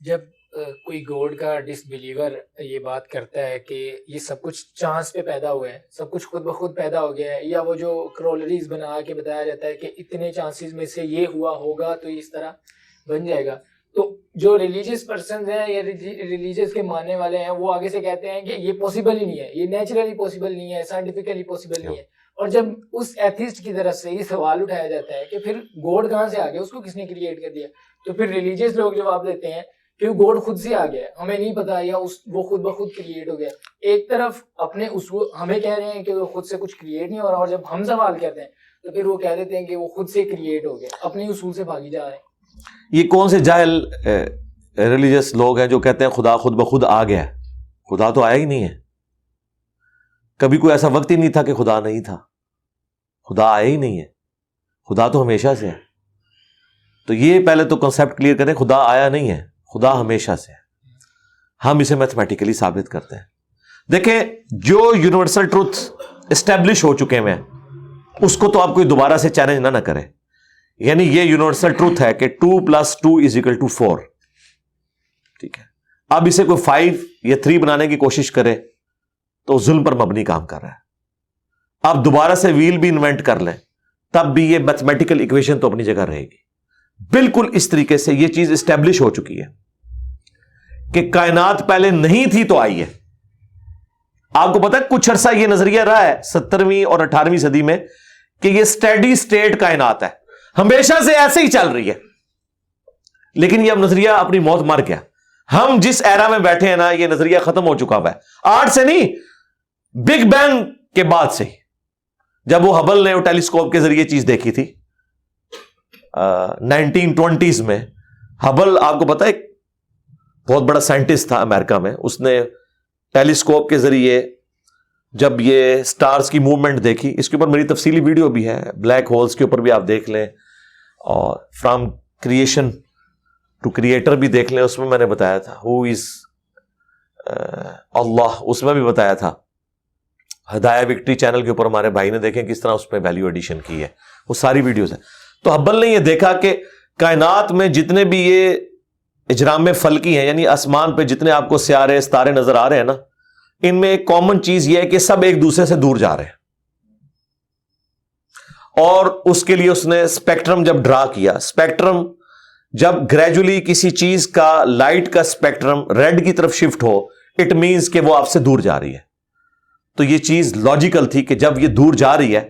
جب کوئی گوڈ کا ڈس بلیور یہ بات کرتا ہے کہ یہ سب کچھ چانس پہ پیدا ہوا ہے، سب کچھ خود بخود پیدا ہو گیا ہے، یا وہ جو کرولریز بنا کے بتایا جاتا ہے کہ اتنے چانسز میں سے یہ ہوا ہوگا تو اس طرح بن جائے گا، تو جو ریلیجیس پرسنز ہیں یا ریلیجیس کے ماننے والے ہیں وہ آگے سے کہتے ہیں کہ یہ پاسبل ہی نہیں ہے، یہ نیچرلی پاسبل نہیں ہے، سائنٹیفکلی پاسبل نہیں ہے. اور جب اس ایتھیسٹ کی طرف سے یہ سوال اٹھایا جاتا ہے کہ پھر گوڈ کہاں سے آ گیا، اس کو کس نے کریٹ کر دیا، تو پھر ریلیجیس لوگ جواب دیتے ہیں کہ گوڈ خود سے آ گیا ہے، ہمیں نہیں پتا، یا وہ خود بخود کریٹ ہو گیا. ایک طرف اپنے اصول ہمیں کہہ رہے ہیں کہ وہ خود سے کچھ کریٹ نہیں ہو رہا، اور جب ہم سوال کرتے ہیں تو پھر وہ کہہ دیتے ہیں کہ وہ خود سے کریٹ ہو گیا، اپنے اصول سے بھاگی جا رہے ہیں. یہ کون سے جاہل ریلیجس لوگ ہیں جو کہتے ہیں خدا خود بخود آ گیا ہے؟ خدا تو آیا ہی نہیں ہے. کبھی کوئی ایسا وقت ہی نہیں تھا کہ خدا نہیں تھا. خدا آیا ہی نہیں ہے. خدا تو ہمیشہ سے ہے. تو یہ پہلے تو کنسیپٹ کلیئر کریں، خدا آیا نہیں ہے، خدا ہمیشہ سے ہے. ہم اسے میتھمیٹیکلی ثابت کرتے ہیں. دیکھیں، جو یونیورسل ٹروتھ اسٹیبلش ہو چکے ہیں اس کو تو آپ کوئی دوبارہ سے چیلنج نہ کرے. یعنی یہ یونیورسل ٹروتھ ہے کہ 2+2=4. ٹھیک ہے. اب اسے کوئی 5 یا 3 بنانے کی کوشش کرے تو ظلم پر مبنی کام کر رہا ہے. آپ دوبارہ سے ویل بھی انوینٹ کر لیں تب بھی یہ میتھمیٹیکل ایکویشن تو اپنی جگہ رہے گی. بالکل اس طریقے سے یہ چیز اسٹیبلش ہو چکی ہے کہ کائنات پہلے نہیں تھی تو آئی ہے. آپ کو پتا ہے کچھ عرصہ یہ نظریہ رہا ہے 17ویں اور 18ویں صدی میں کہ یہ اسٹیڈی اسٹیٹ کائنات ہے، ہمیشہ سے ایسے ہی چل رہی ہے. لیکن یہ اب نظریہ اپنی موت مر گیا. ہم جس ایرا میں بیٹھے ہیں نا، یہ نظریہ ختم ہو چکا ہوا ہے. آج سے نہیں، بگ بینگ کے بعد سے، جب وہ ہبل نے وہ ٹیلیسکوپ کے ذریعے چیز دیکھی تھی 1920s میں. ہبل آپ کو پتا ہے بہت بڑا سائنٹسٹ تھا امریکہ میں. اس نے ٹیلیسکوپ کے ذریعے جب یہ سٹارز کی موومنٹ دیکھی، اس کے اوپر میری تفصیلی ویڈیو بھی ہے، بلیک ہولز کے اوپر بھی آپ دیکھ لیں، اور فرام کریشن ٹو کریٹر بھی دیکھ لیں. اس میں میں نے بتایا تھا ہو از اللہ، اس میں بھی بتایا تھا. ہدایہ وکٹری چینل کے اوپر ہمارے بھائی نے دیکھیں کس طرح اس میں ویلیو ایڈیشن کی ہے، وہ ساری ویڈیوز ہیں. تو ہبل نے یہ دیکھا کہ کائنات میں جتنے بھی یہ اجرام فلکی ہیں، یعنی آسمان پہ جتنے آپ کو سیارے ستارے نظر آ رہے ہیں نا، ان میں ایک کامن چیز یہ ہے کہ سب ایک دوسرے سے دور جا رہے ہیں. اور اس کے لیے اس نے اسپیکٹرم جب ڈرا کیا، اسپیکٹرم جب گریجولی کسی چیز کا لائٹ کا اسپیکٹرم ریڈ کی طرف شفٹ ہو، اٹ مینز کہ وہ آپ سے دور جا رہی ہے. تو یہ چیز لاجیکل تھی کہ جب یہ دور جا رہی ہے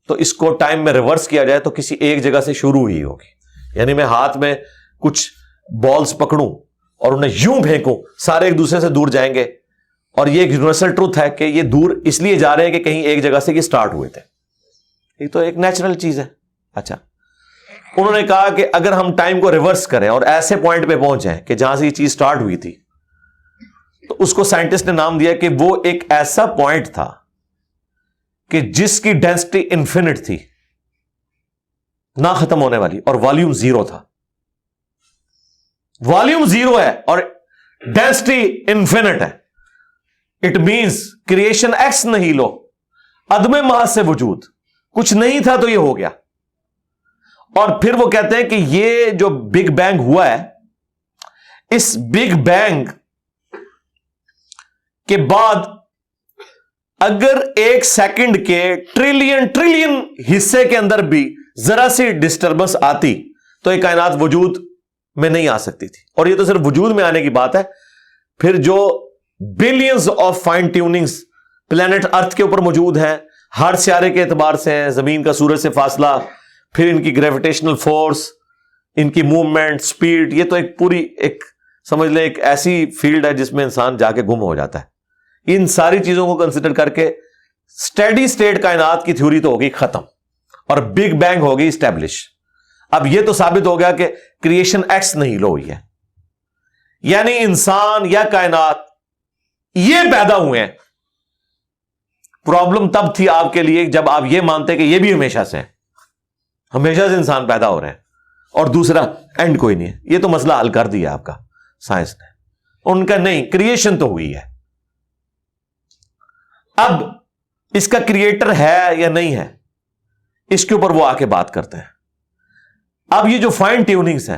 تو اس کو ٹائم میں ریورس کیا جائے تو کسی ایک جگہ سے شروع ہی ہوگی. یعنی میں ہاتھ میں کچھ بالز پکڑوں اور انہیں یوں پھینکوں، سارے ایک دوسرے سے دور جائیں گے. اور یہ ایک یونیورسل ٹروتھ ہے کہ یہ دور اس لیے جا رہے ہیں کہ کہیں ایک جگہ سے یہ سٹارٹ ہوئے تھے. یہ تو ایک نیچرل چیز ہے. اچھا، انہوں نے کہا کہ اگر ہم ٹائم کو ریورس کریں اور ایسے پوائنٹ پہ پہنچ جائیں کہ جہاں سے یہ چیز سٹارٹ ہوئی تھی، تو اس کو سائنٹسٹ نے نام دیا کہ وہ ایک ایسا پوائنٹ تھا کہ جس کی ڈینسٹی انفینٹ تھی، نہ ختم ہونے والی، اور والیوم 0 تھا. والیوم 0 ہے اور ڈینسٹی انفینٹ ہے. اٹ مینس کریشن ایکس نہیں لو، عدم محض سے وجود، کچھ نہیں تھا تو یہ ہو گیا. اور پھر وہ کہتے ہیں کہ یہ جو بگ بینگ ہوا ہے، اس بگ بینگ کے بعد اگر 1 سیکنڈ کے ٹریلین حصے کے اندر بھی ذرا سی ڈسٹربنس آتی تو یہ کائنات وجود میں نہیں آ سکتی تھی. اور یہ تو صرف وجود میں آنے کی بات ہے. پھر جو billions of fine tunings planet earth کے اوپر موجود ہیں، ہر سیارے کے اعتبار سے ہیں، زمین کا سورج سے فاصلہ، پھر ان کی گریویٹیشنل فورس، ان کی موومنٹ، سپیڈ، یہ تو ایک پوری ایک سمجھ لیں ایک ایسی فیلڈ ہے جس میں انسان جا کے گم ہو جاتا ہے. ان ساری چیزوں کو کنسیڈر کر کے اسٹیڈی اسٹیٹ کائنات کی تھیوری تو ہوگی ختم اور بگ بینگ ہوگی اسٹیبلش. اب یہ تو ثابت ہو گیا کہ کریشن ایکس نہیں لو ہوئی ہے، یعنی انسان یا کائنات یہ پیدا ہوئے ہیں. پرابلم تب تھی آپ کے لیے جب آپ یہ مانتے کہ یہ بھی ہمیشہ سے ہیں، ہمیشہ سے انسان پیدا ہو رہے ہیں اور دوسرا اینڈ کوئی نہیں ہے. یہ تو مسئلہ حل کر دیا آپ کا سائنس نے. ان کا نہیں، کریشن تو ہوئی ہے. اب اس کا کریٹر ہے یا نہیں ہے، اس کے اوپر وہ آ کے بات کرتے ہیں. اب یہ جو فائن ٹیوننگز ہیں،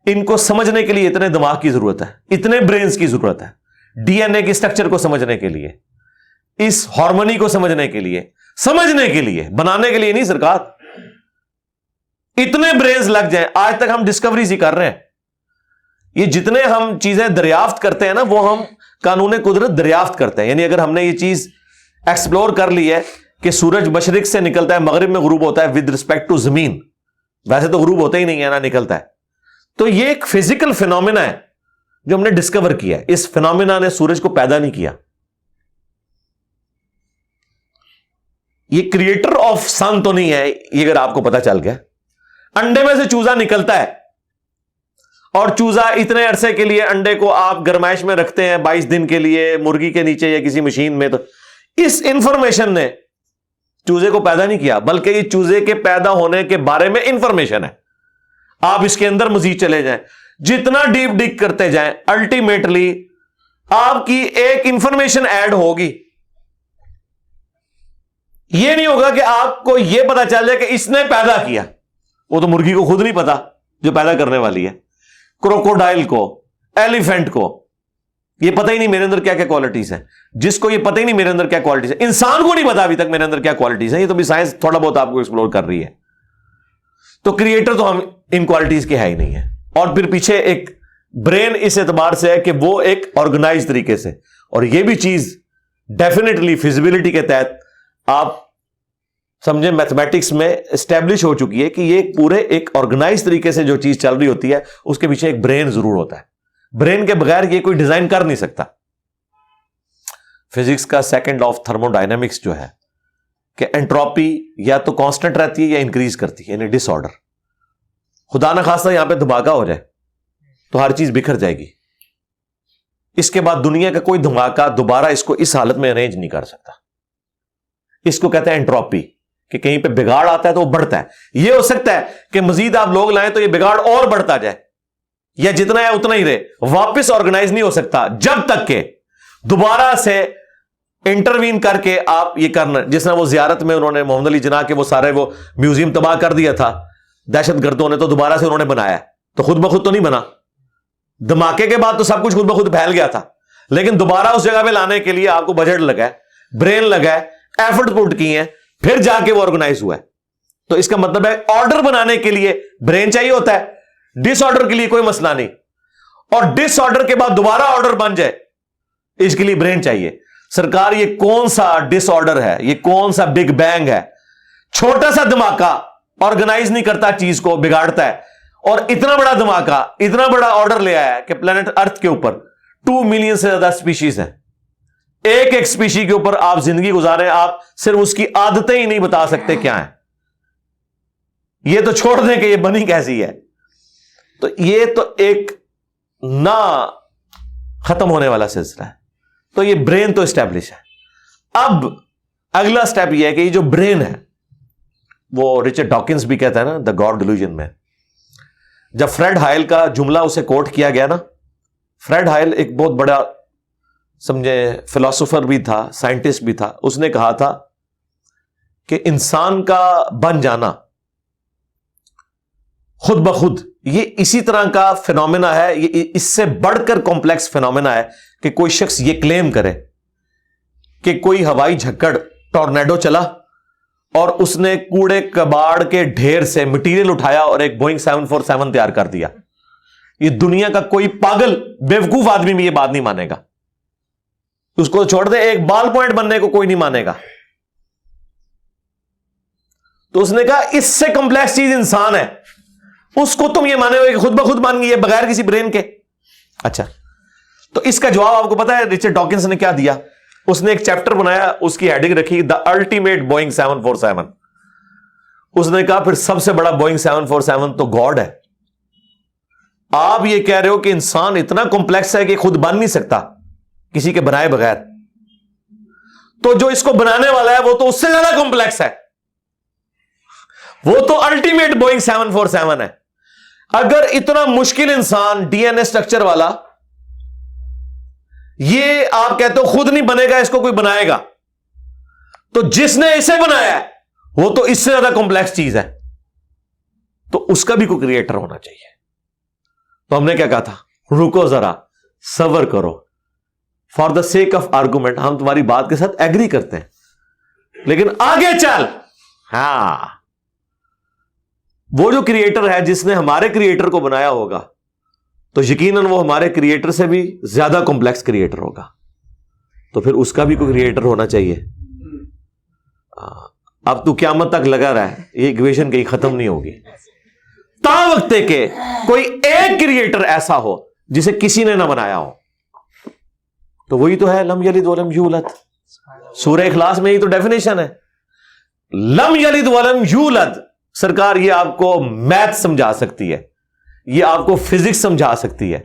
ان کو سمجھنے کے لیے اتنے دماغ کی ضرورت ہے, اتنے برینز کی ضرورت ہے, ڈی این اے کی اسٹرکچر کو سمجھنے کے لیے, اس ہارمونی کو سمجھنے کے لیے, بنانے کے لیے نہیں سرکار. اتنے برینز لگ جائیں. آج تک ہم ڈسکوریز ہی کر رہے ہیں. یہ جتنے ہم چیزیں دریافت کرتے ہیں نا, وہ ہم قانون قدرت دریافت کرتے ہیں. یعنی اگر ہم نے یہ چیز ایکسپلور کر لی ہے کہ سورج مشرق سے نکلتا ہے, مغرب میں غروب ہوتا ہے ود رسپیکٹ ٹو زمین, ویسے تو غروب ہوتا ہی نہیں ہے نا, نکلتا ہے, تو یہ ایک فزیکل فینومینا ہے جو ہم نے ڈسکور کیا ہے. اس فینومینا نے سورج کو پیدا نہیں کیا. یہ کریٹر آف سن تو نہیں ہے, یہ اگر آپ کو پتا چل گیا. انڈے میں سے چوزا نکلتا ہے, اور چوزا اتنے عرصے کے لیے انڈے کو آپ گرمائش میں رکھتے ہیں 22 دن کے لیے مرغی کے نیچے یا کسی مشین میں, تو اس انفارمیشن نے چوزے کو پیدا نہیں کیا, بلکہ یہ چوزے کے پیدا ہونے کے بارے میں انفارمیشن ہے. آپ اس کے اندر مزید چلے جائیں, جتنا ڈیپ ڈگ کرتے جائیں, الٹیمیٹلی آپ کی ایک انفارمیشن ایڈ ہوگی. یہ نہیں ہوگا کہ آپ کو یہ پتا چل جائے کہ اس نے پیدا کیا. وہ تو مرغی کو خود نہیں پتا جو پیدا کرنے والی ہے, کروکوڈائل کو, ایلیفینٹ کو یہ پتہ ہی نہیں میرے اندر کیا کیا کوالٹیز ہیں. جس کو یہ پتہ ہی نہیں میرے اندر کیا کوالٹیز ہیں, انسان کو نہیں پتا ابھی تک میرے اندر کیا کوالٹیز ہیں. یہ تو بھی سائنس تھوڑا بہت آپ کو ایکسپلور کر رہی ہے. تو کریٹر تو ہم ان کوالٹیز کے ہے ہی نہیں ہے. اور پھر پیچھے ایک برین اس اعتبار سے ہے کہ وہ ایک آرگنائز طریقے سے, اور یہ بھی چیز ڈیفینیٹلی فیزیبلٹی کے تحت آپ سمجھیں میتھمیٹکس میں اسٹیبلش ہو چکی ہے کہ یہ پورے ایک آرگنائز طریقے سے جو چیز چل رہی ہوتی ہے اس کے پیچھے ایک برین ضرور ہوتا ہے. برین کے بغیر یہ کوئی ڈیزائن کر نہیں سکتا. فزکس کا second law of thermo dynamics جو ہے کہ انٹروپی یا تو کانسٹنٹ رہتی ہے یا انکریز کرتی ہے, یعنی ڈس آرڈر. خدا نخواستہ یہاں پہ دھماکہ ہو جائے تو ہر چیز بکھر جائے گی. اس کے بعد دنیا کا کوئی دھماکہ دوبارہ اس کو اس حالت میں ارینج نہیں کر سکتا. اس کو کہتے ہیں انٹروپی, کہ کہیں پہ بگاڑ آتا ہے تو وہ بڑھتا ہے. یہ ہو سکتا ہے کہ مزید آپ لوگ لائیں تو یہ بگاڑ اور بڑھتا جائے, یا جتنا ہے اتنا ہی رہے, واپس آرگنائز نہیں ہو سکتا جب تک کہ دوبارہ سے انٹروین کر کے آپ یہ کرنا. جس طرح وہ زیارت میں انہوں نے محمد علی جناح کے وہ سارے وہ میوزیم تباہ کر دیا تھا دہشت گردوں نے, تو دوبارہ سے انہوں نے بنایا, تو خود بخود تو نہیں بنا. دھماکے کے بعد تو سب کچھ خود بخود پھیل گیا تھا, لیکن دوبارہ اس جگہ پہ لانے کے لیے آپ کو بجٹ لگا ہے, برین لگا ہے, ایفرٹ پٹ کی ہیں, پھر جا کے وہ آرگنائز ہوا ہے. تو اس کا مطلب ہے آرڈر بنانے کے لیے برین چاہیے ہوتا ہے, ڈس آرڈر کے لیے کوئی مسئلہ نہیں. اور ڈس آرڈر کے بعد دوبارہ آرڈر بن جائے اس کے لیے برین چاہیے. سرکار یہ کون سا ڈس آرڈر ہے, یہ کون سا بگ بینگ ہے؟ چھوٹا سا دھماکہ آرگنائز نہیں کرتا, چیز کو بگاڑتا ہے. اور اتنا بڑا دھماکہ, اتنا بڑا آرڈر لے آیا ہے کہ پلانٹ ارتھ کے اوپر 2 ملین سے زیادہ اسپیشیز ہیں. ایک ایک اسپیشی کے اوپر آپ زندگی گزارے, آپ صرف اس کی عادتیں ہی نہیں بتا سکتے کیا ہیں. یہ تو چھوڑ دیں کہ یہ بنی کیسی ہے. تو یہ تو ایک نہ ختم ہونے والا سلسلہ ہے. تو یہ برین تو اسٹیبلش ہے. اب اگلا سٹیپ یہ ہے کہ یہ جو برین ہے, وہ رچرڈ ڈاکنز بھی کہتا ہے نا دا گاڈ ڈیلوژن میں, جب فریڈ ہائل کا جملہ اسے کوٹ کیا گیا نا, فریڈ ہائل ایک بہت بڑا سمجھے فلاسفر بھی تھا, سائنٹسٹ بھی تھا. اس نے کہا تھا کہ انسان کا بن جانا خود بخود یہ اسی طرح کا فینومینا ہے, یہ اس سے بڑھ کر کمپلیکس فینومینا ہے کہ کوئی شخص یہ کلیم کرے کہ کوئی ہوائی جھکڑ ٹورنیڈو چلا اور اس نے کوڑے کباڑ کے ڈھیر سے مٹیریل اٹھایا اور ایک بوئنگ 747 تیار کر دیا. یہ دنیا کا کوئی پاگل بیوقوف آدمی بھی یہ بات نہیں مانے گا. اس کو چھوڑ دے, ایک بال پوائنٹ بننے کو کوئی نہیں مانے گا. تو اس نے کہا اس سے کمپلیکس چیز انسان ہے, اس کو تم یہ مانے ہو کہ خود بخود مان گئی ہے بغیر کسی برین کے. اچھا, تو اس کا جواب آپ کو پتا ہے رچرڈ ڈاکنز نے کیا دیا؟ اس نے ایک چیپٹر بنایا, اس کی ہیڈنگ رکھی دا الٹیمیٹ بوئنگ 747. اس نے کہا پھر سب سے بڑا بوئنگ 747 تو گاڈ ہے. آپ یہ کہہ رہے ہو کہ انسان اتنا کمپلیکس ہے کہ خود بن نہیں سکتا کسی کے بنائے بغیر, تو جو اس کو بنانے والا ہے وہ تو اس سے زیادہ کمپلیکس ہے, وہ تو الٹیمیٹ بوئنگ 747 ہے. اگر اتنا مشکل انسان ڈی این اے اسٹرکچر والا یہ آپ کہتے ہو خود نہیں بنے گا, اس کو کوئی بنائے گا, تو جس نے اسے بنایا ہے وہ تو اس سے زیادہ کمپلیکس چیز ہے, تو اس کا بھی کوئی کریٹر ہونا چاہیے. تو ہم نے کیا کہا تھا؟ رکو ذرا، صبر کرو، for the sake of argument ہم تمہاری بات کے ساتھ ایگری کرتے ہیں، لیکن آگے چل۔ ہاں، وہ جو کریٹر ہے جس نے ہمارے کریٹر کو بنایا ہوگا تو یقیناً وہ ہمارے کریٹر سے بھی زیادہ کمپلیکس کریٹر ہوگا، تو پھر اس کا بھی کوئی کریٹر ہونا چاہیے۔ اب تو قیامت تک لگا رہا ہے، یہ ایکویشن کہیں ختم نہیں ہوگی تا وقت کہ کوئی ایک کریٹر ایسا ہو جسے کسی نے نہ بنایا ہو۔ تو وہی تو ہے لم یلد ولم یولد، سورہ اخلاص میں ہی تو ڈیفینیشن ہے، لم یلد ولم یولد۔ سرکار یہ آپ کو میتھ سمجھا سکتی ہے، یہ آپ کو فزکس سمجھا سکتی ہے،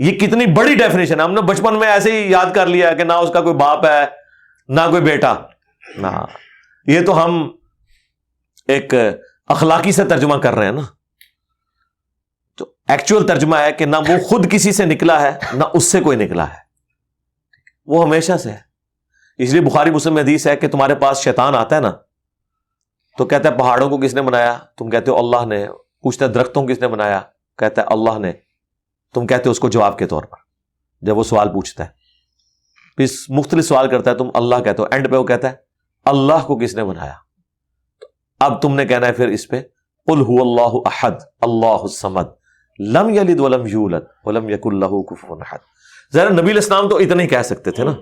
یہ کتنی بڑی ڈیفینیشن ہے۔ ہم نے بچپن میں ایسے ہی یاد کر لیا کہ نہ اس کا کوئی باپ ہے نہ کوئی بیٹا، نہ، یہ تو ہم ایک اخلاقی سے ترجمہ کر رہے ہیں نا، تو ایکچوئل ترجمہ ہے کہ نہ وہ خود کسی سے نکلا ہے نہ اس سے کوئی نکلا ہے، وہ ہمیشہ سے ہے۔ اس لیے بخاری مسلم میں حدیث ہے کہ تمہارے پاس شیطان آتا ہے نا تو کہتا ہے پہاڑوں کو کس نے بنایا؟ تم کہتے ہو اللہ نے۔ پوچھتا ہے درختوں کو کس نے بنایا؟ کہتا ہے اللہ نے۔ تم کہتے ہو اس کو جواب کے طور پر، جب وہ سوال پوچھتا ہے پھر مختلف سوال کرتا ہے، تم اللہ کہتے ہو، اینڈ پہ وہ کہتا ہے اللہ کو کس نے بنایا؟ اب تم نے کہنا ہے پھر اس پہ قل هو اللہ احد اللہ الصمد لم یلد ولم یولد ولم یکن لہ کفوا احد۔ ذرا نبی علیہ السلام تو اتنا ہی کہہ سکتے تھے نا،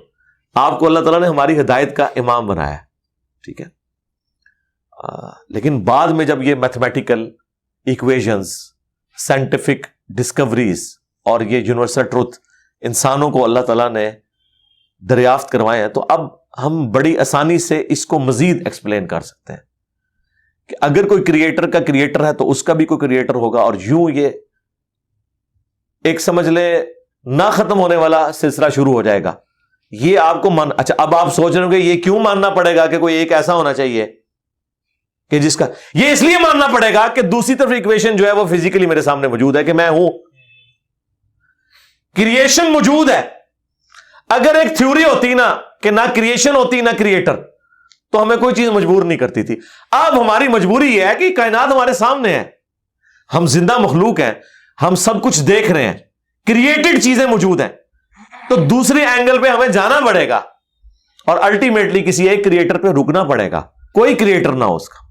آپ کو اللہ تعالیٰ نے ہماری ہدایت کا امام بنایا ہے، ٹھیک ہے، لیکن بعد میں جب یہ میتھمیٹیکل ایکویشنز، سائنٹیفک ڈسکوریز اور یہ یونیورسل ٹروتھ انسانوں کو اللہ تعالیٰ نے دریافت کروائے ہیں، تو اب ہم بڑی آسانی سے اس کو مزید ایکسپلین کر سکتے ہیں کہ اگر کوئی کریٹر کا کریٹر ہے تو اس کا بھی کوئی کریٹر ہوگا، اور یوں یہ ایک سمجھ لے نہ ختم ہونے والا سلسلہ شروع ہو جائے گا۔ یہ آپ کو اچھا اب آپ سوچ رہے ہو کہ یہ کیوں ماننا پڑے گا کہ کوئی ایک ایسا ہونا چاہیے کہ جس کا، یہ اس لیے ماننا پڑے گا کہ دوسری طرف ایکویشن جو ہے وہ فزیکلی میرے سامنے موجود ہے کہ میں ہوں، کریشن موجود ہے۔ اگر ایک تھیوری ہوتی نا کہ نہ کریشن ہوتی نہ کریٹر تو ہمیں کوئی چیز مجبور نہیں کرتی تھی۔ اب ہماری مجبوری یہ ہے کہ کائنات ہمارے سامنے ہے، ہم زندہ مخلوق ہیں، ہم سب کچھ دیکھ رہے ہیں، کریٹڈ چیزیں موجود ہیں، تو دوسرے اینگل پہ ہمیں جانا پڑے گا اور الٹیمیٹلی کسی ایک کریٹر پہ رکنا پڑے گا، کوئی کریٹر نہ ہو اس کا۔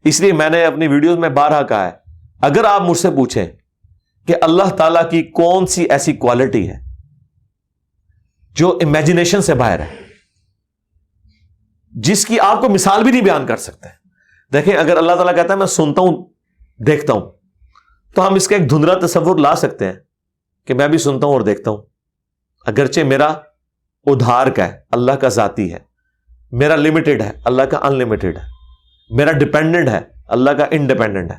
اس لیے میں نے اپنی ویڈیوز میں بارہا کہا ہے، اگر آپ مجھ سے پوچھیں کہ اللہ تعالیٰ کی کون سی ایسی کوالٹی ہے جو امیجنیشن سے باہر ہے، جس کی آپ کو مثال بھی نہیں بیان کر سکتے۔ دیکھیں، اگر اللہ تعالیٰ کہتا ہے میں سنتا ہوں دیکھتا ہوں، تو ہم اس کا ایک دھندلا تصور لا سکتے ہیں کہ میں بھی سنتا ہوں اور دیکھتا ہوں، اگرچہ میرا ادھار کا ہے، اللہ کا ذاتی ہے، میرا لمیٹڈ ہے، اللہ کا ان لمیٹڈ ہے، میرا ڈیپینڈنٹ ہے، اللہ کا انڈیپینڈنٹ ہے۔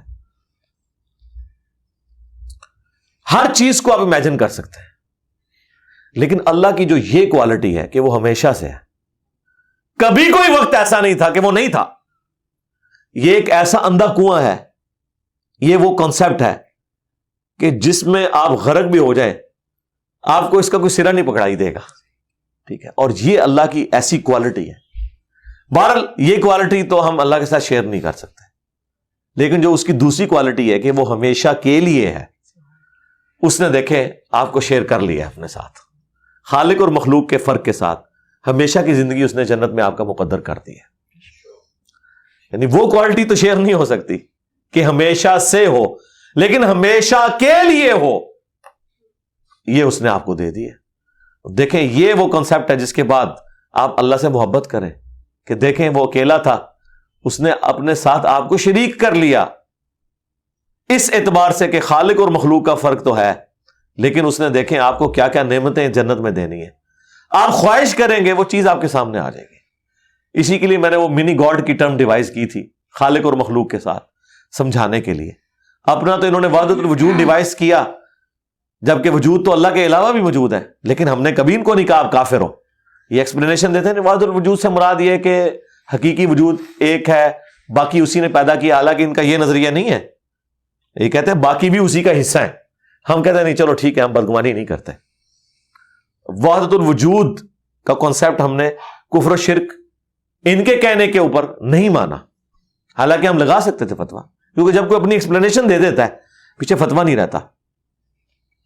ہر چیز کو آپ امیجن کر سکتے ہیں، لیکن اللہ کی جو یہ کوالٹی ہے کہ وہ ہمیشہ سے ہے، کبھی کوئی وقت ایسا نہیں تھا کہ وہ نہیں تھا۔ یہ ایک ایسا اندھا کنواں ہے، یہ وہ کانسیپٹ ہے کہ جس میں آپ غرق بھی ہو جائیں آپ کو اس کا کوئی سرا نہیں پکڑائی دے گا، ٹھیک ہے، اور یہ اللہ کی ایسی کوالٹی ہے۔ بہرحال یہ کوالٹی تو ہم اللہ کے ساتھ شیئر نہیں کر سکتے، لیکن جو اس کی دوسری کوالٹی ہے کہ وہ ہمیشہ کے لیے ہے، اس نے دیکھیں آپ کو شیئر کر لیا اپنے ساتھ، خالق اور مخلوق کے فرق کے ساتھ ہمیشہ کی زندگی اس نے جنت میں آپ کا مقدر کر دی ہے۔ یعنی وہ کوالٹی تو شیئر نہیں ہو سکتی کہ ہمیشہ سے ہو، لیکن ہمیشہ کے لیے ہو، یہ اس نے آپ کو دے دی ہے۔ دیکھیں، یہ وہ کنسپٹ ہے جس کے بعد آپ اللہ سے محبت کریں کہ دیکھیں وہ اکیلا تھا، اس نے اپنے ساتھ آپ کو شریک کر لیا، اس اعتبار سے کہ خالق اور مخلوق کا فرق تو ہے، لیکن اس نے دیکھیں آپ کو کیا کیا نعمتیں جنت میں دینی ہے، آپ خواہش کریں گے وہ چیز آپ کے سامنے آ جائے گی۔ اسی کے لیے میں نے وہ منی گاڈ کی ٹرم ڈیوائز کی تھی خالق اور مخلوق کے ساتھ سمجھانے کے لیے۔ اپنا تو انہوں نے وحدت الوجود ڈیوائز کیا، جبکہ وجود تو اللہ کے علاوہ بھی موجود ہے، لیکن ہم نے کبھی ان کو نہیں کہا آپ کافر ہو۔ یہ ایکسپلینیشن دیتے ہیں وحدت الوجود سے مراد یہ کہ حقیقی وجود ایک ہے، باقی اسی نے پیدا کیا، حالانکہ ان کا یہ نظریہ نہیں ہے، یہ کہتے ہیں باقی بھی اسی کا حصہ ہے۔ ہم کہتے ہیں نہیں، چلو ٹھیک ہے، ہم بدگمانی نہیں کرتے۔ وحدت الوجود کا کانسیپٹ ہم نے کفر و شرک ان کے کہنے کے اوپر نہیں مانا، حالانکہ ہم لگا سکتے تھے فتویٰ، کیونکہ جب کوئی اپنی ایکسپلینیشن دے دیتا ہے پیچھے فتویٰ نہیں رہتا۔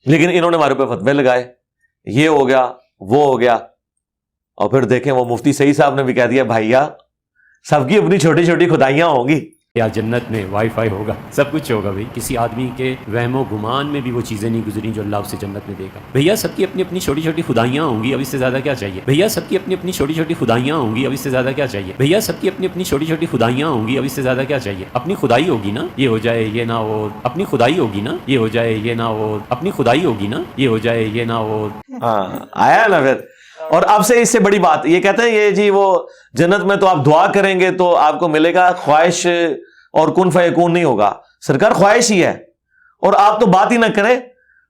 لیکن انہوں نے ہمارے اوپر فتوے لگائے، یہ ہو گیا وہ ہو گیا، اور پھر دیکھیں وہ مفتی سعید صاحب نے بھی کہہ دیا بھائیا سب کی اپنی چھوٹی چھوٹی خدائیاں ہوں گی. یا جنت میں وائی فائی ہوگا، سب کچھ ہوگا. بھائی کسی آدمی کے وہم و گمان میں بھی وہ چیزیں نہیں گزری جو اللہ اسے جنت میں دے گا. بھیا سب کی اپنی اپنی چھوٹی چھوٹی خدائیاں ہوں گی، اب اس سے زیادہ کیا چاہیے. بھیا سب کی اپنی اپنی چھوٹی چھوٹی خدائیاں ہوں گی، اب اس سے زیادہ کیا چاہیے. بھیا سب کی اپنی اپنی چھوٹی چھوٹی خدائیاں ہوں گی، اب اس سے زیادہ کیا چاہیے. اپنی خدائی ہوگی نا یہ ہو جائے یہ نہ ہو، اپنی خدائی ہوگی نا یہ ہو جائے یہ نہ ہو، اپنی خدائی ہوگی نا یہ ہو جائے یہ نہ ہو. ہاں آیا نا پھر. اور اب سے اس سے بڑی بات یہ کہتے ہیں یہ جی وہ جنت میں تو آپ دعا کریں گے تو آپ کو ملے گا، خواہش اور کن فیکون نہیں ہوگا. سرکار خواہش ہی ہے، اور آپ تو بات ہی نہ کریں.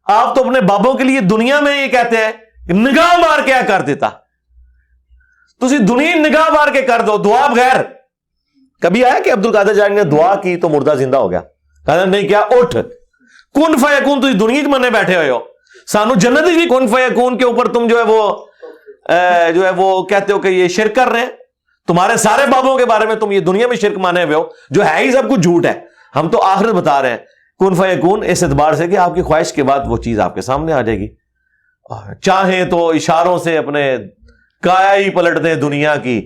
آپ تو اپنے بابوں کے لیے دنیا میں یہ کہتے ہیں نگاہ مار کے کر دیتا، تسی دنیا نگاہ مار کے کر دو دعا بغیر. کبھی آیا کہ عبد القادر جان نے دعا کی تو مردہ زندہ ہو گیا؟ کہا نہیں کیا اٹھ کن فیکون تسی دنیا میں بیٹھے ہوئے ہو. سانو جنت بھی کن فیکون کے اوپر تم جو ہے وہ کہتے ہو کہ یہ شرک کر رہے ہیں. تمہارے سارے بابوں کے بارے میں تم یہ دنیا میں شرک مانے ہوئے ہو جو ہے ہی سب کچھ جھوٹ ہے. ہم تو آخرت بتا رہے ہیں کن فیکون اس اعتبار سے کہ آپ کی خواہش کے بعد وہ چیز آپ کے سامنے آ جائے گی. چاہیں تو اشاروں سے اپنے کایا ہی پلٹ دیں دنیا کی.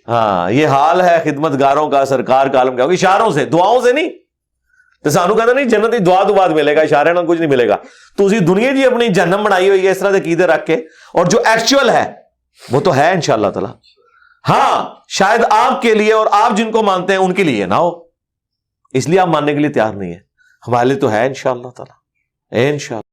ہاں یہ حال ہے خدمت گاروں کا، سرکار کا عالم کا. اشاروں سے، دعاؤں سے نہیں. تو سانو کہتا نہیں جنت دعا تو بعد ملے گا، اشارے نہ کچھ نہیں ملے گا. تو اسی دنیا جی اپنی جہنم بنائی ہوئی ہے اس طرح کے عقیدے رکھ کے، اور جو ایکچوئل ہے وہ تو ہے انشاءاللہ تعالی. ہاں شاید آپ کے لیے اور آپ جن کو مانتے ہیں ان کے لیے نہ ہو، اس لیے آپ ماننے کے لیے تیار نہیں ہے. ہمارے لیے تو ہے انشاءاللہ تعالی، انشاءاللہ.